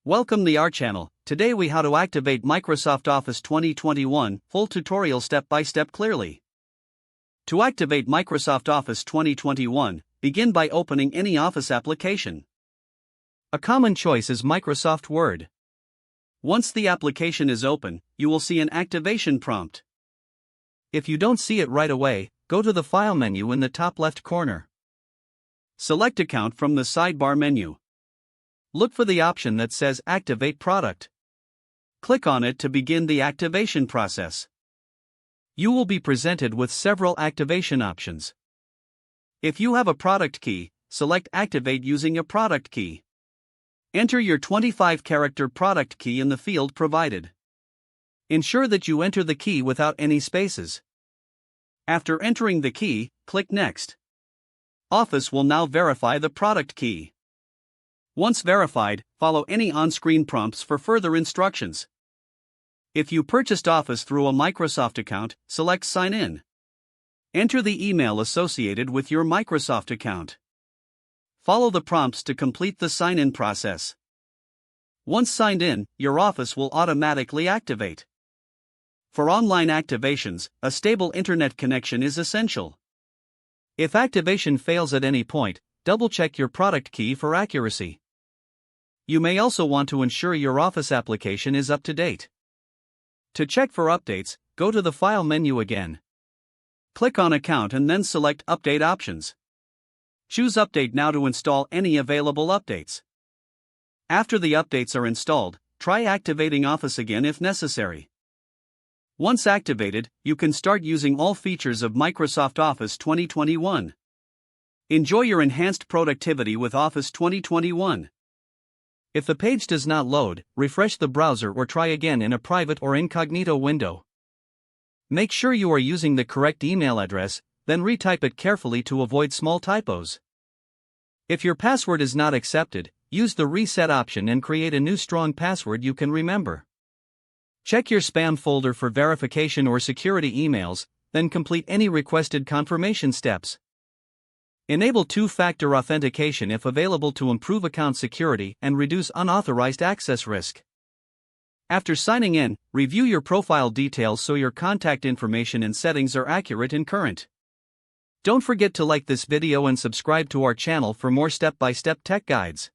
Welcome to our channel. Today we how to activate Microsoft Office 2021 full tutorial step by step clearly. To activate Microsoft Office 2021, begin by opening any Office application. A common choice is Microsoft Word. Once the application is open, you will see an activation prompt. If you don't see it right away, go to the File menu in the top left corner. Select Account from the sidebar menu. Look for the option that says Activate Product. Click on it to begin the activation process. You will be presented with several activation options. If you have a product key, select Activate using a product key. Enter your 25-character product key in the field provided. Ensure that you enter the key without any spaces. After entering the key, click Next. Office will now verify the product key. Once verified, follow any on-screen prompts for further instructions. If you purchased Office through a Microsoft account, select Sign In. Enter the email associated with your Microsoft account. Follow the prompts to complete the sign-in process. Once signed in, your Office will automatically activate. For online activations, a stable internet connection is essential. If activation fails at any point, double-check your product key for accuracy. You may also want to ensure your Office application is up to date. To check for updates, go to the File menu again. Click on Account and then select Update Options. Choose Update now to install any available updates. After the updates are installed, try activating Office again if necessary. Once activated, you can start using all features of Microsoft Office 2021. Enjoy your enhanced productivity with Office 2021. If the page does not load, refresh the browser or try again in a private or incognito window. Make sure you are using the correct email address, then retype it carefully to avoid small typos. If your password is not accepted, use the reset option and create a new strong password you can remember. Check your spam folder for verification or security emails, then complete any requested confirmation steps. Enable two-factor authentication if available to improve account security and reduce unauthorized access risk. After signing in, review your profile details so your contact information and settings are accurate and current. Don't forget to like this video and subscribe to our channel for more step-by-step tech guides.